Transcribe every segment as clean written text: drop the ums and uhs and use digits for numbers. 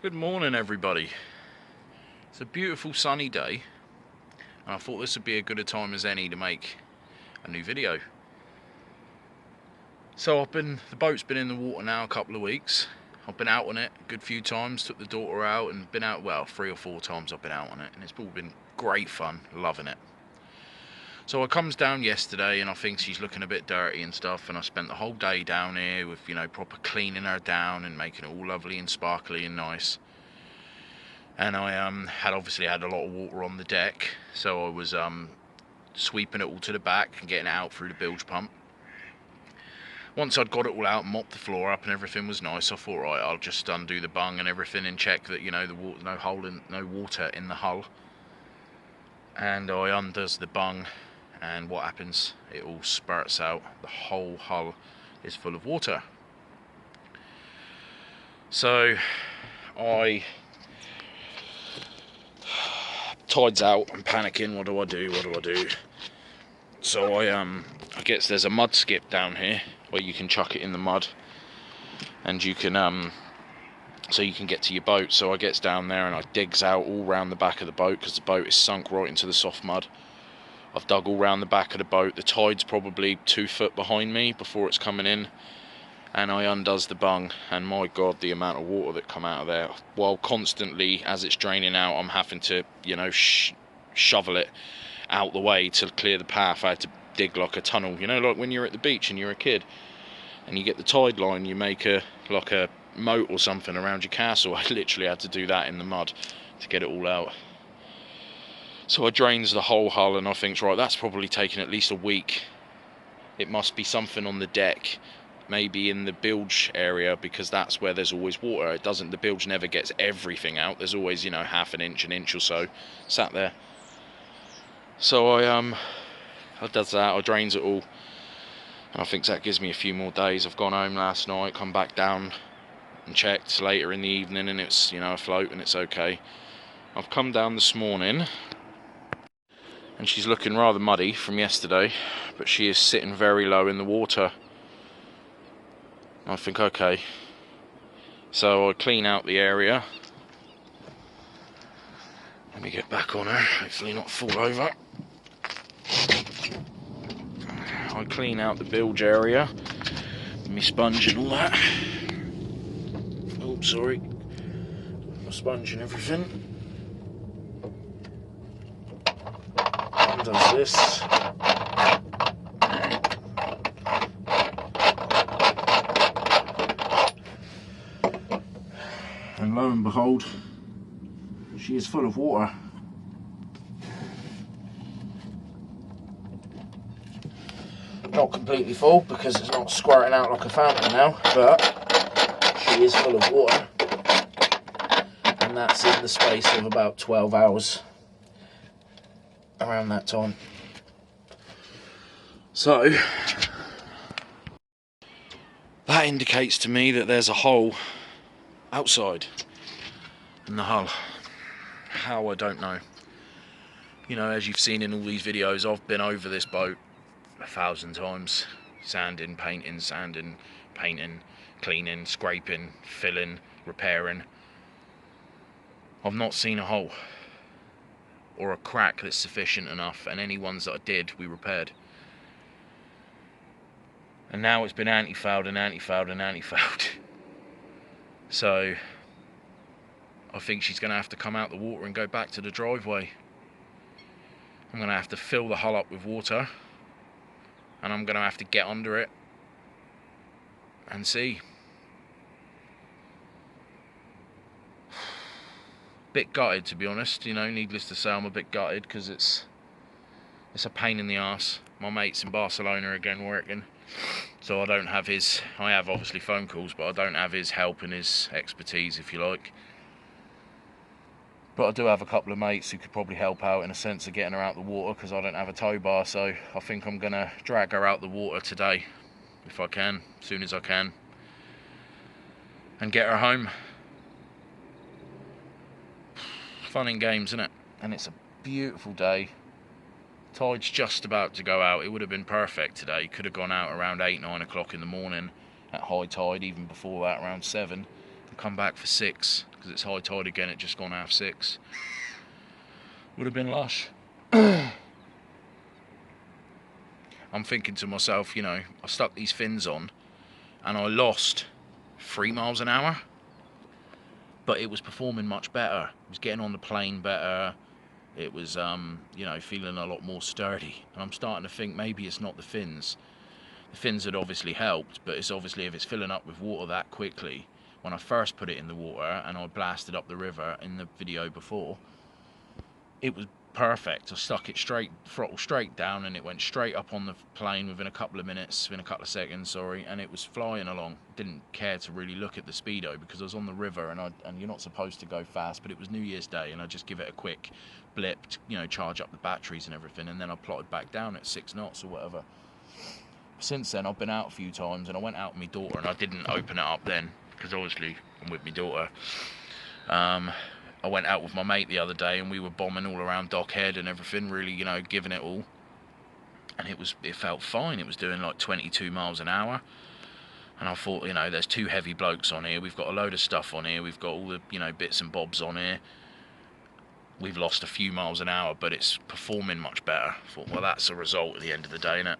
Good morning, everybody. It's a beautiful sunny day, and I thought this would be as good a time as any to make a new video. So the boat's been in the water now a couple of weeks. I've been out on it a good few times, took the daughter out and been out, well, 3 or 4 times I've been out on it, and it's all been great fun, loving it. So I comes down yesterday and I think she's looking a bit dirty and stuff, and I spent the whole day down here with, you know, proper cleaning her down and making it all lovely and sparkly and nice. And I had obviously had a lot of water on the deck, so I was sweeping it all to the back and getting it out through the bilge pump. Once I'd got it all out and mopped the floor up and everything was nice, I thought, right, I'll just undo the bung and everything and check that, you know, the water, no water in the hull. And I undoes the bung, and what happens? It all spurts out. The whole hull is full of water. So I tide's out, I'm panicking, what do I do? So I guess there's a mud skip down here where you can chuck it in the mud and you can so you can get to your boat. So I gets down there and I digs out all round the back of the boat because the boat is sunk right into the soft mud. I've dug all round the back of the boat. The tide's probably 2 foot behind me before it's coming in, and I undoes the bung, and my god, the amount of water that come out of there, while constantly as it's draining out I'm having to, you know, shovel it out the way to clear the path. I had to dig like a tunnel, you know, like when you're at the beach and you're a kid and you get the tide line, you make a moat or something around your castle. I literally had to do that in the mud to get it all out. So I drains the whole hull and I think, right, that's probably taken at least a week. It must be something on the deck, maybe in the bilge area, because that's where there's always water. The bilge never gets everything out. There's always, you know, half an inch or so sat there. So I does that, I drains it all, and I think that gives me a few more days. I've gone home last night, come back down and checked later in the evening, and it's, you know, afloat and it's okay. I've come down this morning and she's looking rather muddy from yesterday, but she is sitting very low in the water. I think, okay, so I clean out the area. Let me get back on her, hopefully not fall over. I clean out the bilge area, my sponge and all that. Oh, sorry, my sponge and everything. And does this. And lo and behold, she is full of water. Not completely full because it's not squirting out like a fountain now, but she is full of water, and that's in the space of about 12 hours, around that time. So that indicates to me that there's a hole outside in the hull. How, I don't know. You know, as you've seen in all these videos, I've been over this boat 1,000 times, sanding, painting, cleaning, scraping, filling, repairing. I've not seen a hole or a crack that's sufficient enough, and any ones that I did, we repaired. And now it's been anti-fouled and anti-fouled and anti-fouled. So I think she's going to have to come out the water and go back to the driveway. I'm going to have to fill the hull up with water, and I'm going to have to get under it and see. Bit gutted, to be honest, you know, needless to say I'm a bit gutted, because it's it's a pain in the arse. My mate's in Barcelona again working, so I don't have his, I have obviously phone calls, but I don't have his help and his expertise, if you like. But I do have a couple of mates who could probably help out in a sense of getting her out the water, because I don't have a tow bar, so I think I'm going to drag her out the water today, if I can, as soon as I can, and get her home. Fun and games, isn't it? And it's a beautiful day. Tide's just about to go out. It would have been perfect today. Could have gone out around 8, 9 o'clock in the morning at high tide, even before that, around 7, and come back for 6, because it's high tide again. It just gone 6:30. Would have been lush. I'm thinking to myself, you know, I stuck these fins on and I lost 3 miles an hour, but it was performing much better. It was getting on the plane better. It was, you know, feeling a lot more sturdy. And I'm starting to think maybe it's not the fins. The fins had obviously helped, but it's obviously if it's filling up with water that quickly. When I first put it in the water and I blasted up the river in the video before, it was perfect. I stuck it straight, throttle straight down, and it went straight up on the plane within a couple of seconds, sorry, and it was flying along. Didn't care to really look at the speedo because I was on the river, and you're not supposed to go fast, but it was New Year's Day, and I just give it a quick blip, you know, charge up the batteries and everything, and then I plotted back down at 6 knots or whatever. Since then, I've been out a few times, and I went out with my daughter, and I didn't open it up then, because obviously I'm with my daughter. I went out with my mate the other day, and we were bombing all around Dockhead and everything, really, you know, giving it all. And it felt fine. It was doing like 22 miles an hour. And I thought, you know, there's 2 heavy blokes on here. We've got a load of stuff on here. We've got all the, you know, bits and bobs on here. We've lost a few miles an hour, but it's performing much better. I thought, well, that's a result at the end of the day, innit?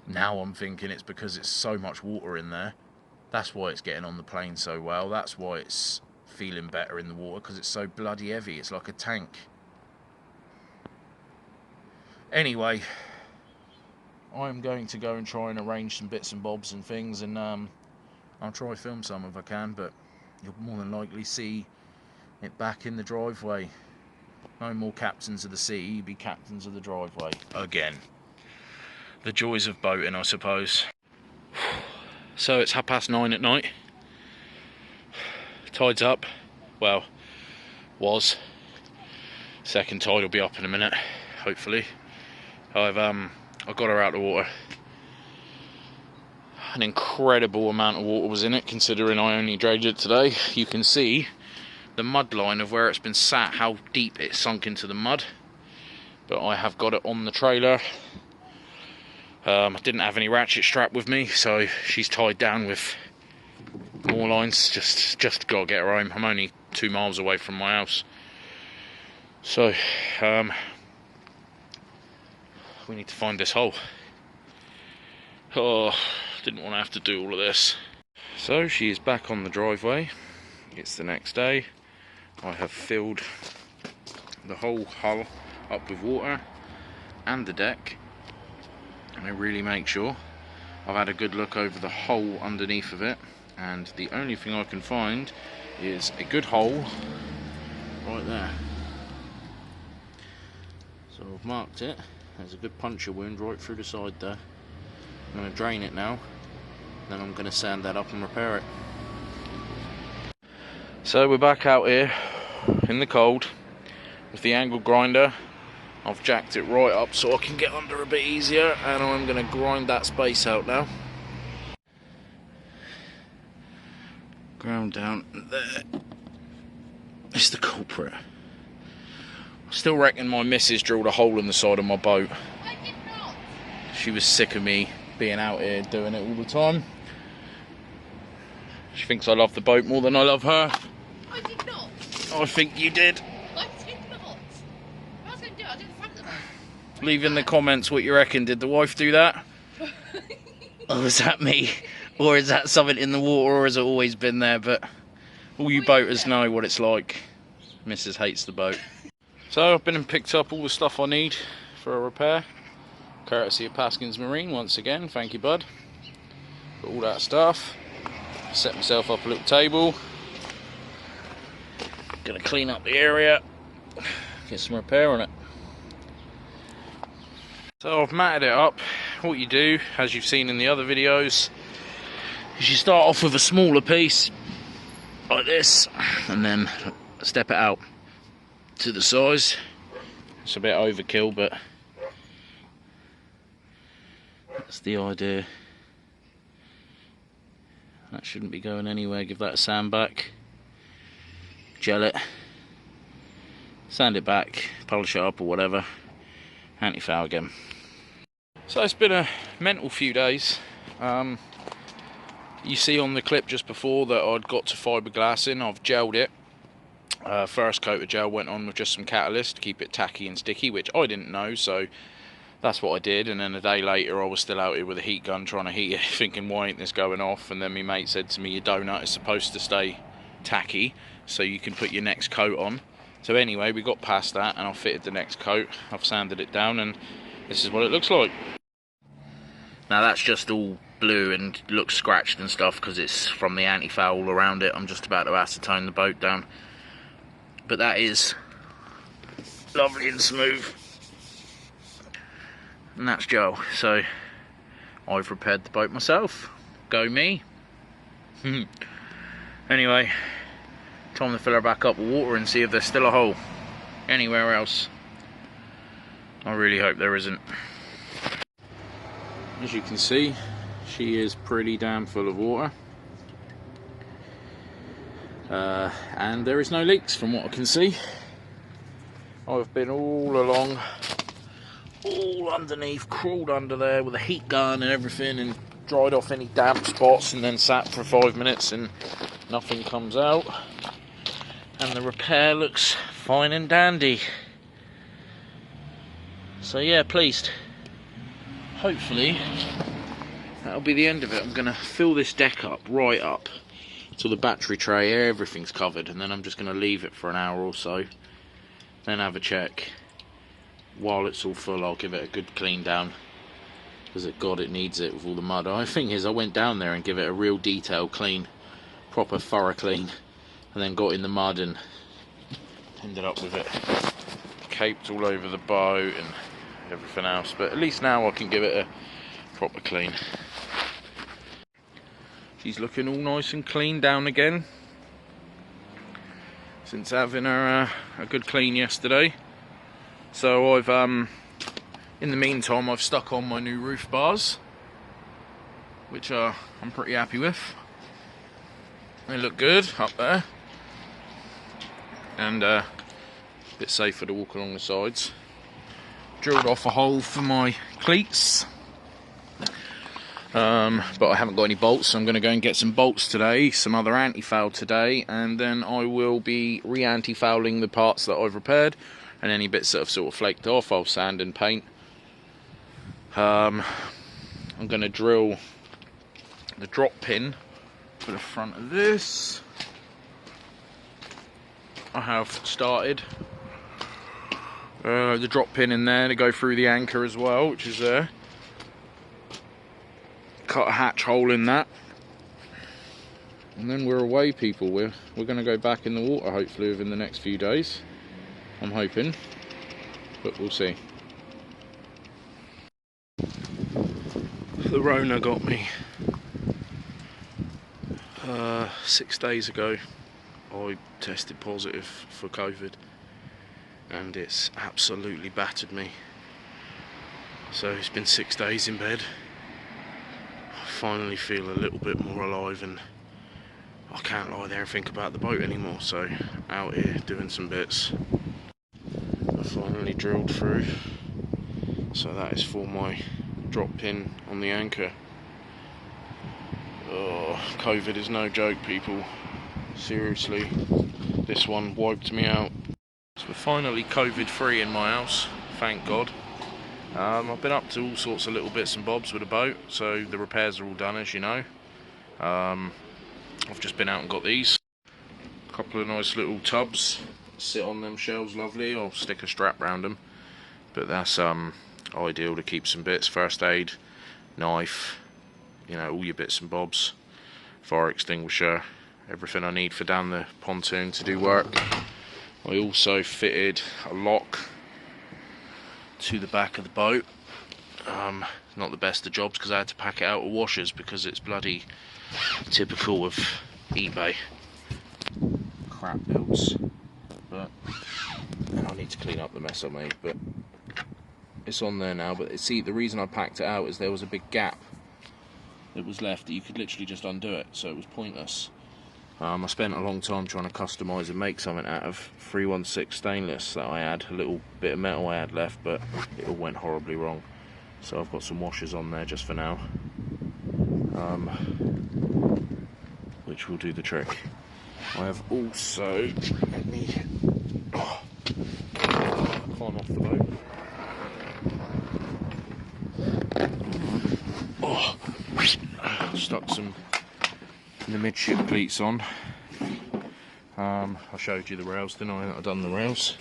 Now I'm thinking it's because it's so much water in there. That's why it's getting on the plane so well. That's why it's feeling better in the water, because it's so bloody heavy. It's like a tank. Anyway, I'm going to go and try and arrange some bits and bobs and things, and I'll try to film some if I can, but you'll more than likely see it back in the driveway. No more captains of the sea, you be captains of the driveway again. The joys of boating, I suppose. So it's 9:30 at night. Tide's up. Well, was. Second tide will be up in a minute, hopefully. I got her out of the water. An incredible amount of water was in it, considering I only dragged it today. You can see the mud line of where it's been sat, how deep it sunk into the mud. But I have got it on the trailer. I didn't have any ratchet strap with me, so she's tied down with more lines. Just gotta get her home. I'm only 2 miles away from my house, so we need to find this hole. Oh, didn't want to have to do all of this. So she is back on the driveway. It's the next day. I have filled the whole hull up with water and the deck, and I really make sure I've had a good look over the hole underneath of it, and the only thing I can find is a good hole right there. So I've marked it. There's a good puncture wound right through the side there. I'm going to drain it now, then I'm going to sand that up and repair it. So we're back out here in the cold with the angle grinder. I've jacked it right up so I can get under a bit easier, and I'm going to grind that space out now. Ground down there. It's the culprit. I still reckon my missus drilled a hole in the side of my boat. I did not. She was sick of me being out here doing it all the time. She thinks I love the boat more than I love her. I did not. I think you did. I did not. I was going to do it. I did the front of the boat. Leave in the comments what you reckon. Did the wife do that? Or was that me? Or is that something in the water, or has it always been there? But all you boaters know what it's like. Mrs. hates the boat. So I've been and picked up all the stuff I need for a repair. Courtesy of Paskins Marine once again. Thank you, bud. Got all that stuff. Set myself up a little table. Gonna clean up the area. Get some repair on it. So I've matted it up. What you do, as you've seen in the other videos, is you start off with a smaller piece like this and then step it out to the size. It's a bit overkill, but that's the idea. That shouldn't be going anywhere. Give that a sand back, gel it, sand it back, polish it up or whatever, anti-foul again. So it's been a mental few days. You see on the clip just before that I'd got to fiberglass in. I've gelled it. First coat of gel went on with just some catalyst to keep it tacky and sticky, which I didn't know, so that's what I did. And then a day later I was still out here with a heat gun trying to heat it, thinking why ain't this going off? And then my mate said to me, your donut is supposed to stay tacky so you can put your next coat on. So anyway, we got past that and I fitted the next coat. I've sanded it down and this is what it looks like. Now that's just all blue and looks scratched and stuff because it's from the anti-foul all around it. I'm just about to acetone the boat down. But that is lovely and smooth. And that's Joe. So I've repaired the boat myself. Go me. Anyway, time to fill her back up with water and see if there's still a hole anywhere else. I really hope there isn't. As you can see, she is pretty damn full of water. And there is no leaks from what I can see. I've been all along, all underneath, crawled under there with a heat gun and everything and dried off any damp spots and then sat for 5 minutes and nothing comes out. And the repair looks fine and dandy. So yeah, pleased. Hopefully that'll be the end of it. I'm going to fill this deck up, right up, till the battery tray, everything's covered, and then I'm just going to leave it for an hour or so, then have a check. While it's all full, I'll give it a good clean down, because God, it needs it with all the mud. The thing is, I went down there and give it a real detailed clean, proper thorough clean, and then got in the mud and ended up with it caped all over the boat and everything else. But at least now I can give it a proper clean. She's looking all nice and clean down again since having her a good clean yesterday. So I've in the meantime I've stuck on my new roof bars, which I'm pretty happy with. They look good up there and a bit safer to walk along the sides. Drilled off a hole for my cleats, but I haven't got any bolts, so I'm going to go and get some bolts today, some other anti-foul today, and then I will be re-anti-fouling the parts that I've repaired, and any bits that have sort of flaked off I'll sand and paint. I'm going to drill the drop pin for the front of this. I have started the drop pin in there to go through the anchor as well, which is there. Cut a hatch hole in that, and then we're away, people. We're going to go back in the water hopefully within the next few days. I'm hoping, but we'll see. The Rona got me 6 days ago. I tested positive for COVID, and it's absolutely battered me. So it's been 6 days in bed. I finally feel a little bit more alive, and I can't lie there and think about the boat anymore. So out here doing some bits. I finally drilled through, so that is for my drop pin on the anchor. Oh, COVID is no joke, people. Seriously, this one wiped me out. So we're finally COVID free in my house, thank God. I've been up to all sorts of little bits and bobs with the boat, so the repairs are all done, as you know. I've just been out and got these. A couple of nice little tubs, sit on them shelves lovely. I'll stick a strap round them, but that's ideal to keep some bits, first aid, knife, you know, all your bits and bobs, fire extinguisher, everything I need for down the pontoon to do work. I also fitted a lock to the back of the boat Not the best of jobs because I had to pack it out of washers because it's bloody typical of eBay crap builds. But and I need to clean up the mess I made, but it's on there now. But see, the reason I packed it out is there was a big gap that was left that you could literally just undo it, so it was pointless. I spent a long time trying to customise and make something out of 316 stainless that I had, a little bit of metal I had left, but it all went horribly wrong. So I've got some washers on there just for now, which will do the trick. I have also, let me, climb off the boat. Stuck some the midship cleats on. I showed you the rails, didn't I? I've done the rails.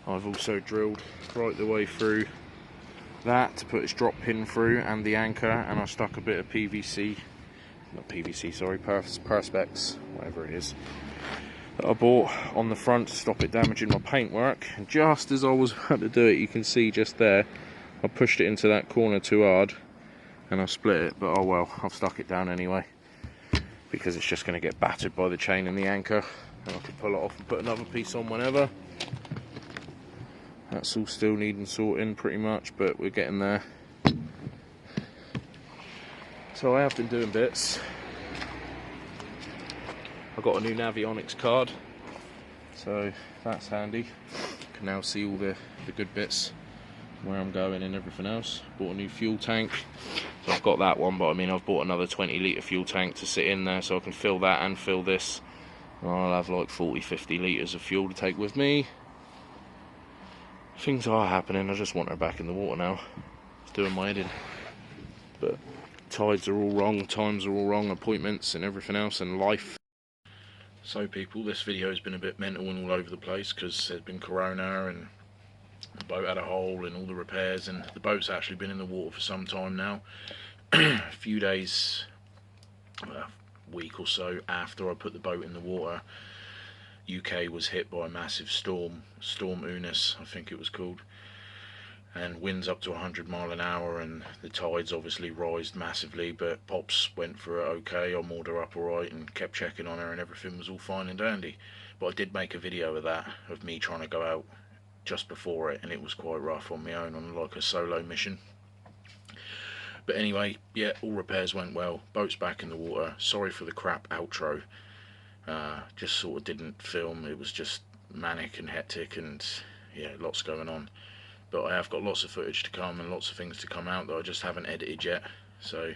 I've also drilled right the way through that to put this drop pin through and the anchor, and I stuck a bit of PVC, not PVC, sorry, Perspex, whatever it is, that I bought on the front to stop it damaging my paintwork. And just as I was about to do it, you can see just there, I pushed it into that corner too hard and I split it, but oh well, I've stuck it down anyway because it's just going to get battered by the chain and the anchor, and I can pull it off and put another piece on whenever. That's all still needing sorting pretty much, but we're getting there. So I have been doing bits. I got a new Navionics card, so that's handy. Can now see all the good bits, where I'm going and everything else. Bought a new fuel tank. So I've got that one, but I mean I've bought another 20 litre fuel tank to sit in there, so I can fill that and fill this. And I'll have like 40-50 litres of fuel to take with me. Things are happening. I just want her back in the water now. It's doing my head in. But tides are all wrong, times are all wrong, appointments and everything else, and life. So people, this video has been a bit mental and all over the place because there's been corona and the boat had a hole and all the repairs, and the boat's actually been in the water for some time now. A few days, a week or so after I put the boat in the water, UK was hit by a massive storm, Storm Eunice I think it was called, and winds up to 100 mile an hour, and the tides obviously rised massively, but Pops went for it okay. I moored her up alright and kept checking on her and everything was all fine and dandy. But I did make a video of that, of me trying to go out just before it, and it was quite rough on my own, on like a solo mission. But anyway, yeah, all repairs went well, boat's back in the water. Sorry for the crap outro, just sort of didn't film, it was just manic and hectic and yeah, lots going on. But I have got lots of footage to come and lots of things to come out that I just haven't edited yet. So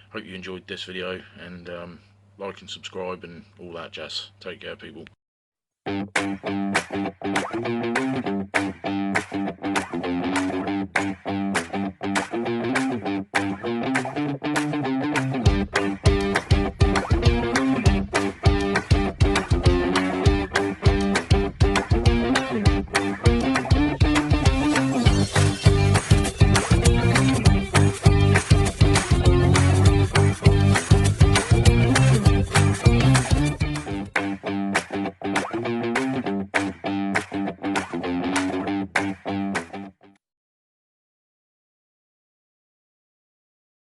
hope you enjoyed this video, and like and subscribe and all that jazz. Take care people.